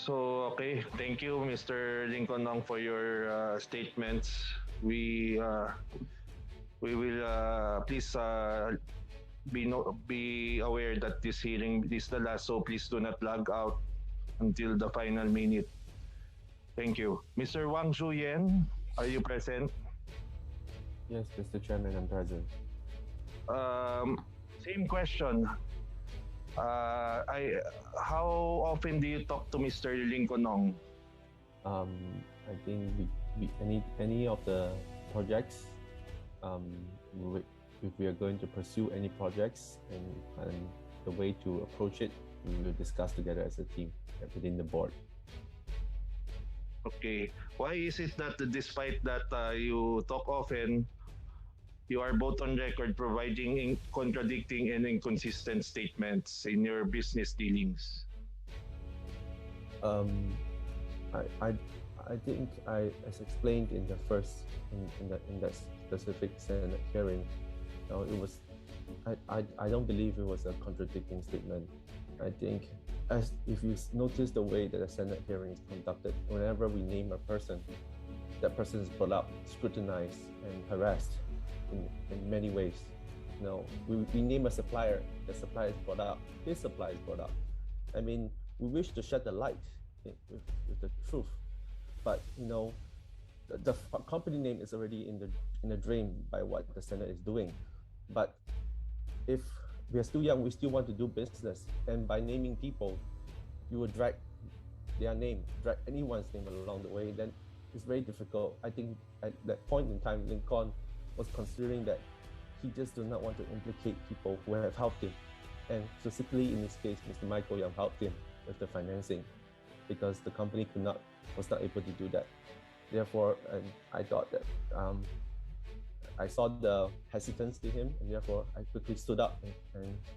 Okay, thank you, Mr. Lincoln Ong, for your statements. We will please be aware that this hearing is the last, so please do not log out until the final minute. Thank you. Mr. Wang Shuyen, are you present? Yes, Mr. Chairman, I'm present. Same question. How often do you talk to Mr. Lincoln Ong? I think any of the projects, if we are going to pursue any projects and the way to approach it, we will discuss together as a team within the board. Okay. Why is it that despite that you talk often, you are both on record providing contradicting and inconsistent statements in your business dealings? I think as explained in the first in that specific Senate hearing, it was I don't believe it was a contradicting statement. I think as if you notice the way that the Senate hearing is conducted, whenever we name a person, that person is brought up, scrutinized, and harassed in many ways. We name a supplier, the supplier is brought up, his supplier is brought up. I mean, we wish to shed the light with the truth, but the company name is already in the drain by what the Senate is doing. But if we are still young, we still want to do business, and by naming people, you will drag their name, drag anyone's name along the way, then it's very difficult. I think at that point in time, Lincoln was considering that he just does not want to implicate people who have helped him. And specifically in this case, Mr. Michael Young helped him with the financing because the company was not able to do that. Therefore, I thought that I saw the hesitance in him, and therefore I quickly stood up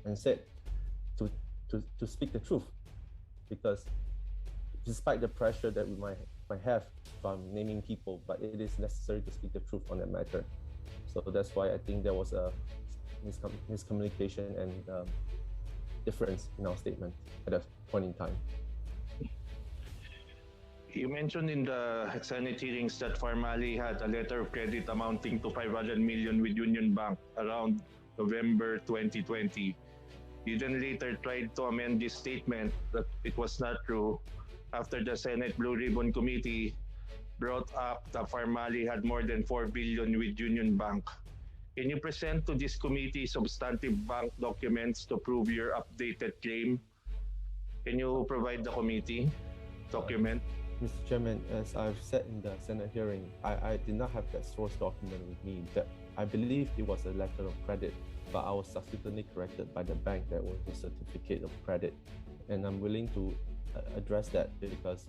and said to speak the truth, because despite the pressure that we might have from naming people, but it is necessary to speak the truth on that matter. So that's why I think there was a miscommunication and difference in our statement at that point in time. You mentioned in the Senate hearings that PHARMALLY had a letter of credit amounting to 500 million with Union Bank around November 2020. You then later tried to amend this statement that it was not true after the Senate Blue Ribbon Committee brought up that PHARMALLY had more than 4 billion with Union Bank. Can you present to this committee substantive bank documents to prove your updated claim? Can you provide the committee document? Mr. Chairman, as I've said in the Senate hearing, I did not have that source document with me. That I believe it was a letter of credit, but I was subsequently corrected by the bank that was a certificate of credit. And I'm willing to address that because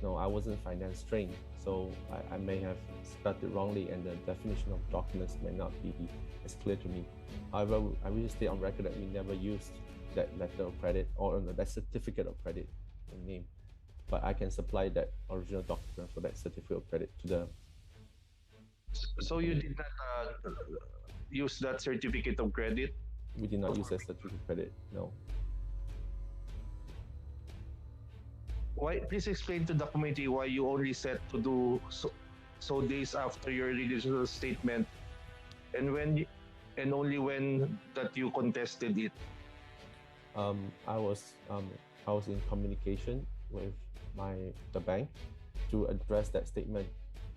I wasn't finance trained, so I may have spelled it wrongly and the definition of documents may not be as clear to me. However, I will state on record that we never used that letter of credit or that certificate of credit in name. But I can supply that original document for that certificate of credit to the... So you did not use that certificate of credit? We did not use that certificate of credit, no. Why? Please explain to the committee why you only set to do so days after your initial statement, and only when that you contested it. I was in communication with the bank to address that statement.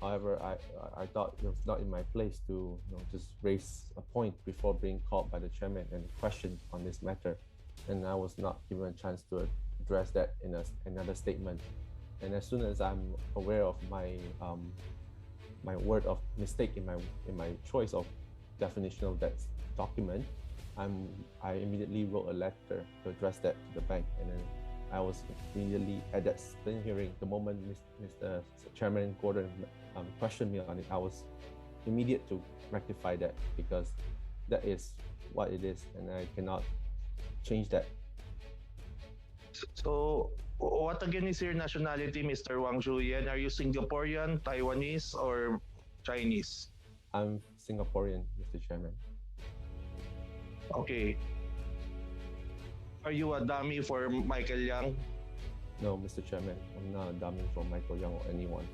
However, I thought it was not in my place to just raise a point before being called by the chairman and questioned on this matter, and I was not given a chance to address that in another statement. And as soon as I'm aware of my word of mistake in my choice of definition of that document, I immediately wrote a letter to address that to the bank, and then I was immediately at that spring hearing. The moment Mr. Chairman Gordon questioned me on it, I was immediate to rectify that because that is what it is, and I cannot change that. So, what again is your nationality, Mr. Wang Shuyen? Are you Singaporean, Taiwanese, or Chinese? I'm Singaporean, Mr. Chairman. Okay. Are you a dummy for Michael Young? No, Mr. Chairman, I'm not a dummy from Michael Young or anyone.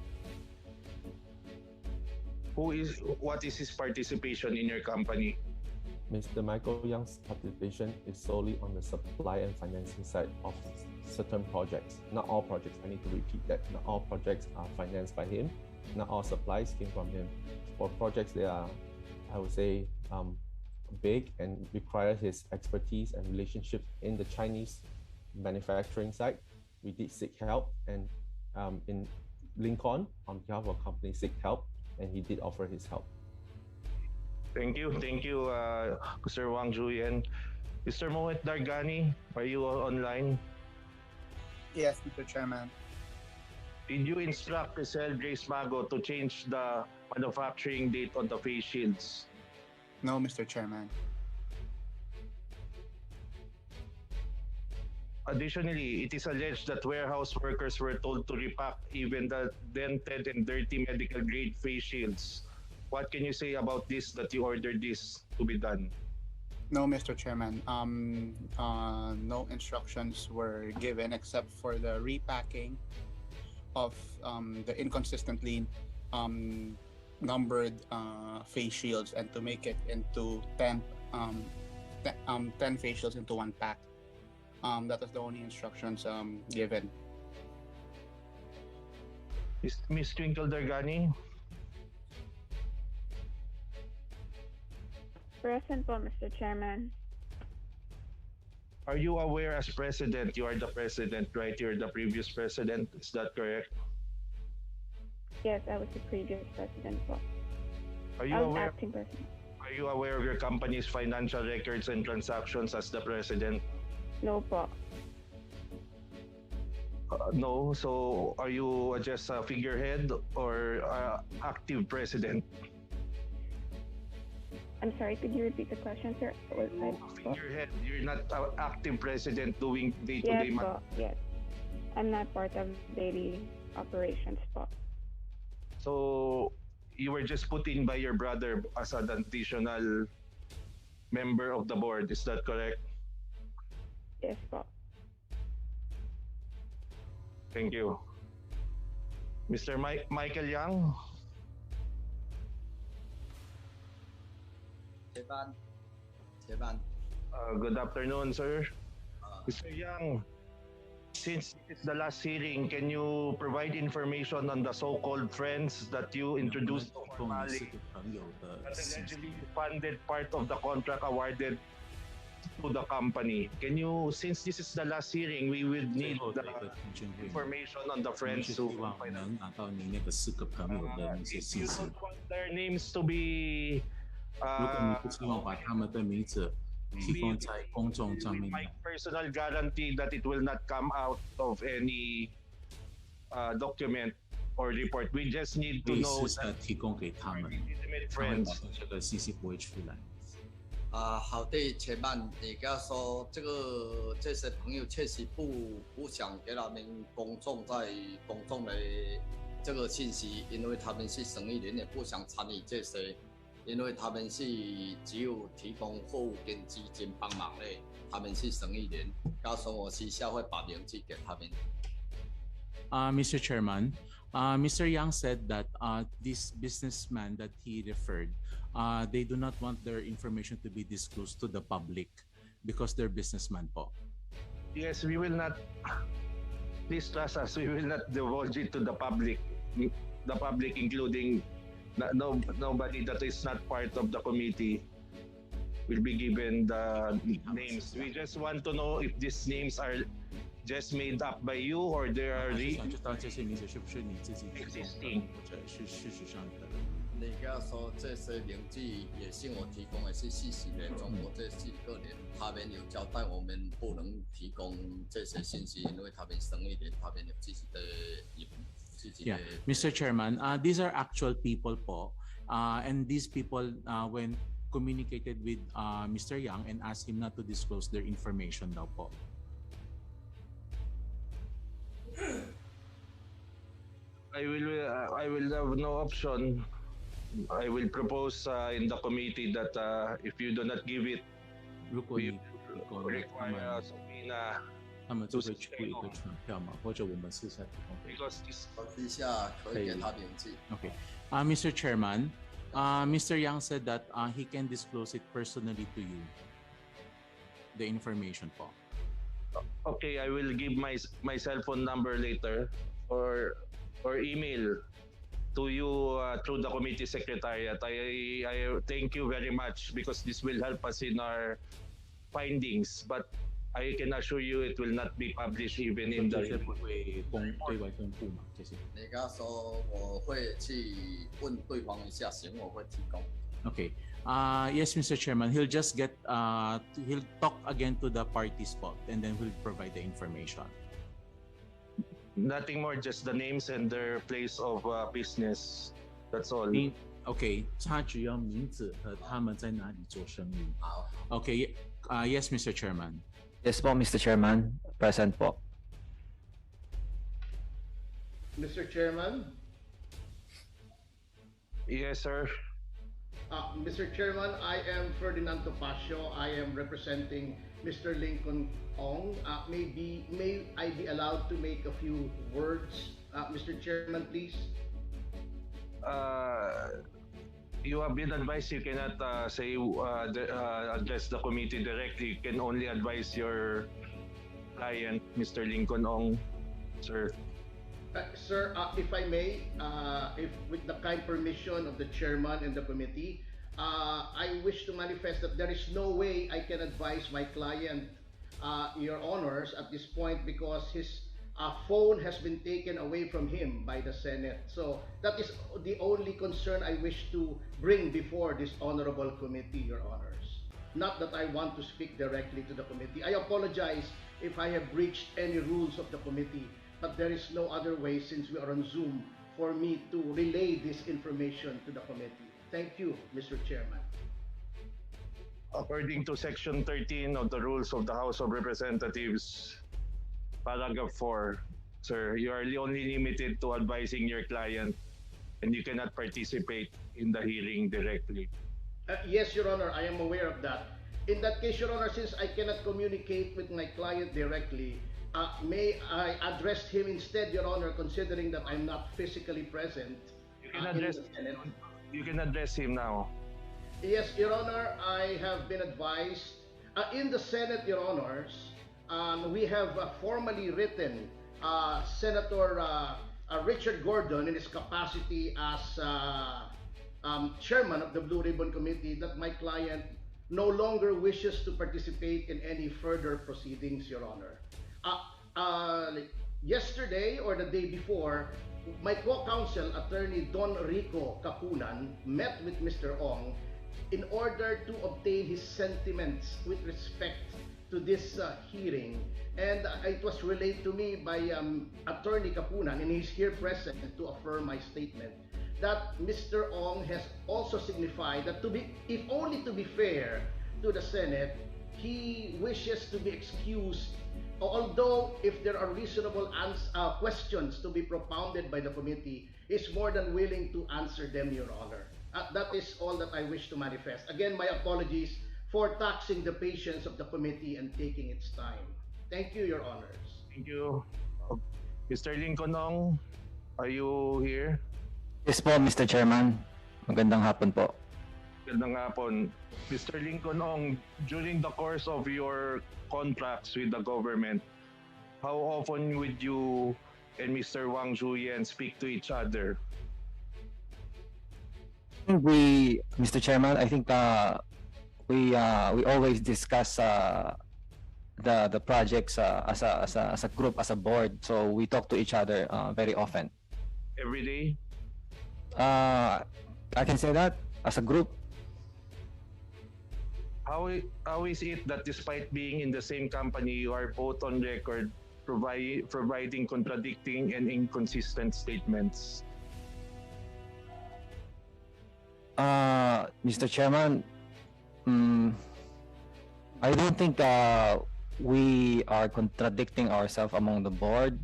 What is his participation in your company? Mr. Michael Young's participation is solely on the supply and financing side of certain projects. Not all projects, I need to repeat that. Not all projects are financed by him. Not all supplies came from him. For projects that are, I would say, big and require his expertise and relationships in the Chinese manufacturing side, we did seek help, and in Lincoln, on behalf of our company, seek help, and he did offer his help. Thank you, Mr. Wang Juyen. Mr. Moet Dargani, are you online? Yes, Mr. Chairman. Did you instruct Giselle Grace Mago to change the manufacturing date on the face shields? No, Mr. Chairman. Additionally, it is alleged that warehouse workers were told to repack even the dented and dirty medical grade face shields. What can you say about this, that you ordered this to be done? No, Mr. Chairman. No instructions were given except for the repacking of the inconsistently numbered face shields, and to make it into 10 face shields into one pack. That was the only instructions given. Ms. Twinkle Dargani? Present po, Mr. Chairman. Are you aware as president, you are the president, right? You're the previous president, is that correct? Yes, I was the previous president po. Are you I was aware? acting president. Are you aware of your company's financial records and transactions as the president? No po. No. So are you just a figurehead or active president? I'm sorry, could you repeat the question, sir? Was I Figurehead. You're not an active president doing Yes day-to-day. po, yes. I'm not part of daily operations po. So you were just put in by your brother as an additional member of the board. Is that correct? Yes po. Thank you. Mr. Michael Yang? Chairman. Good afternoon, sir. Mr. Yang, since it is the last hearing, can you provide information on the so-called friends that you introduced to PHARMALLY that allegedly funded part of the contract awarded to the company? Can you, since this is the last hearing, we will need the information on the friends who financed. If you don't want their names to be 如果你不希望把他们的名字提供在公众上面， my personal guarantee that it will not come out of any document or report. We just need to 律 know 师 that 提供给他们， legitimate 他会 friends. 保证这个信息不会出来。好的，Chairman，你刚说这些朋友确实不想给他们公众的这个信息，因为他们是生意人，也不想参与这些。 因为他们是只有提供货物跟基金帮忙的，他们是生意人。到时候我私下会把名字给他们。Mr. Chairman, Mr. Yang said that this businessman that he referred, they do not want their information to be disclosed to the public because they're businessmen po. Yes, we will not. Please trust us. We will not divulge it to the public. The public, including nobody that is not part of the committee, will be given the names. We just want to know if these names are just made up by you or there are 想知道这些名字是不是你自己提供的，或者是事实上的。你刚说这些名字也是我提供的，是40人中国这4个人，他们有交代我们不能提供这些信息，因为他们生意人，他们有自己的。 Yeah, Mr. Chairman, these are actual people po, and these people, when communicated with Mr. Yang and asked him not to disclose their information daw po. I will have no option. I will propose in the committee that if you do not give it, we will require a subpoena 他们就会出一个传票嘛，或者我们私下提供给 because this 私下可以给他联系。 Okay. Mr. Chairman, Mr. Yang said that he can disclose it personally to you. The information po. okay, I will give my cell phone number later or email to you through the committee secretariat. I thank you very much because this will help us in our findings, but I can assure you it will not be published even in 这些 the 不会对外公布嘛？这些。你跟他说我会去问对方一下，行，我会提供。 Okay. Yes, Mr. Chairman, he'll just get he'll talk again to the party spot and then we'll provide the information. nothing more, just the names and their place of business. That's all. Okay, 他只要名字和他们在哪里做生意。好， Okay. Yes, Mr. Chairman. Yes po, Mr. Chairman. Present po. Mr. Chairman, Yes, sir. Mr. Chairman, I am Ferdinand Topacio. I am representing Mr. Lincoln Ong. May I be allowed to make a few words, Mr. Chairman, please? You have been advised you cannot address the committee directly. You can only advise your client, Mr. Lincoln Ong, sir. Sir, if I may, if with the kind permission of the chairman and the committee, I wish to manifest that there is no way I can advise my client, Your Honors, at this point because his phone has been taken away from him by the Senate. So that is the only concern I wish to bring before this honorable committee, Your Honors. Not that I want to speak directly to the committee. I apologize if I have breached any rules of the committee, but there is no other way since we are on Zoom for me to relay this information to the committee. Thank you, Mr. Chairman. According to Section 13 of the Rules of the House of Representatives, Paragraph 4, sir, you are only limited to advising your client and you cannot participate in the hearing directly. Yes, Your Honor, I am aware of that. In that case, Your Honor, since I cannot communicate with my client directly, may I address him instead, Your Honor, considering that I'm not physically present? You can address, you can address him now. Yes, Your Honor, I have been advised in the Senate, Your Honors. We have formally written Senator Richard Gordon in his capacity as chairman of the Blue Ribbon Committee that my client no longer wishes to participate in any further proceedings, Your Honor. Yesterday or the day before, my co-counsel, Attorney Don Rico Capunan, met with Mr. Ong in order to obtain his sentiments with respect to this hearing, and it was relayed to me by Attorney Capunan, and he's here present to affirm my statement, that Mr. Ong has also signified that if only to be fair to the Senate, he wishes to be excused, although if there are reasonable questions to be propounded by the committee, is more than willing to answer them, Your Honor. That is all that I wish to manifest. Again, my apologies for taxing the patience of the committee and taking its time. Thank you, Your Honors. Thank you. Mr. Lincoln Ong, are you here? Yes po, Mr. Chairman. Magandang hapon po. Magandang hapon. Mr. Lincoln Ong, during the course of your contracts with the government, how often would you and Mr. Wang Zhuyan speak to each other? Mr. Chairman, I think we always discuss the projects as a group, as a board. So we talk to each other very often. Every day? I can say that as a group. How is it that despite being in the same company, you are both on record providing contradicting and inconsistent statements? Mr. Chairman, I don't think we are contradicting ourselves among the board.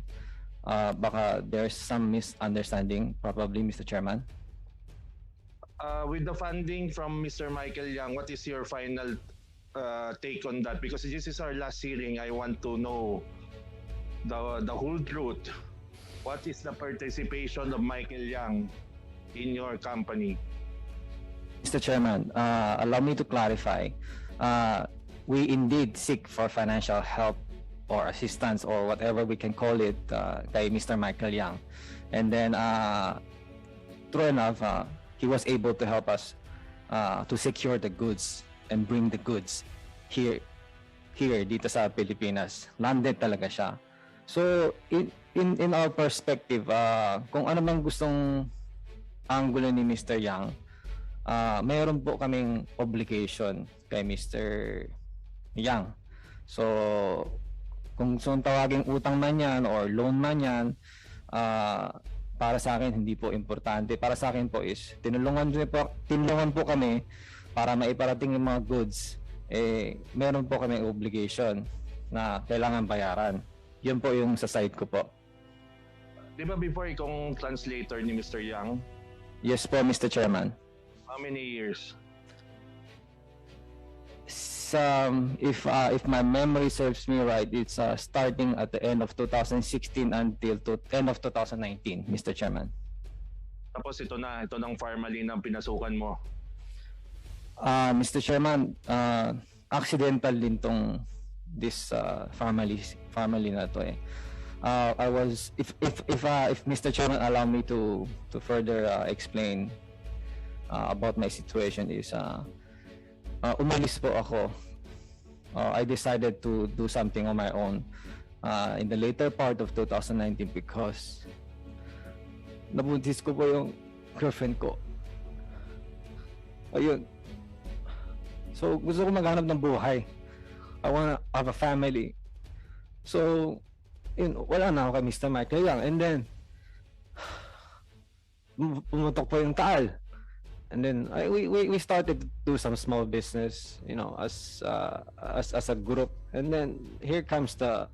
Baka there's some misunderstanding, probably, Mr. Chairman. With the funding from Mr. Michael Yang, what is your final take on that? Because this is our last hearing. I want to know the whole truth. What is the participation of Michael Yang in your company? Mr. Chairman, allow me to clarify. We indeed seek for financial help or assistance or whatever we can call it kay Mr. Michael Yang. And then, true enough, he was able to help us to secure the goods and bring the goods here dito sa Pilipinas. Landed talaga siya. So, in our perspective, kung ano mang gustong angulo ni Mr. Yang, mayroon po kaming obligation kay Mr. Yang. So, kung tawaging utang man yan or loan man yan, para sa akin hindi po importante. Para sa akin po is tinulungan po kami para maiparating yung mga goods. Meron po kami obligation na kailangan bayaran. Yun po yung sa side ko po. Di ba before ikong translator ni Mr. Yang? Yes po, Mr. Chairman. How many years? If my memory serves me right, it's starting at the end of 2016 until end of 2019, Mr. Chairman. Tapos ito ng PHARMALLY na pinasukan mo. Mr. Chairman, accidental din this PHARMALLY na to eh. I was if Mr. Chairman allow me to further explain about my situation is umalis po ako. I decided to do something on my own in the later part of 2019 because nabuntis ko po yung girlfriend ko. Ayun. So, gusto ko maghanap ng buhay. I wanna have a family. So, yun, wala na ako kay Mr. Michael Yang. And then, pumutok po yung taal. And then we started to do some small business, you know, as a group. And then here comes the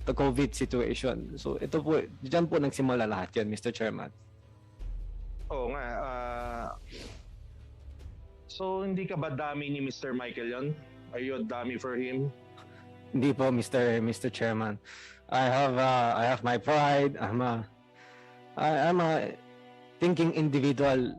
COVID situation. So ito po, diyan po nagsimula lahat yan, Mr. Chairman. Oo nga. So hindi ka ba dami ni Mr. Michael yon? Are you a dummy for him? Hindi po, Mr. Chairman. I have my pride. I'm a thinking individual.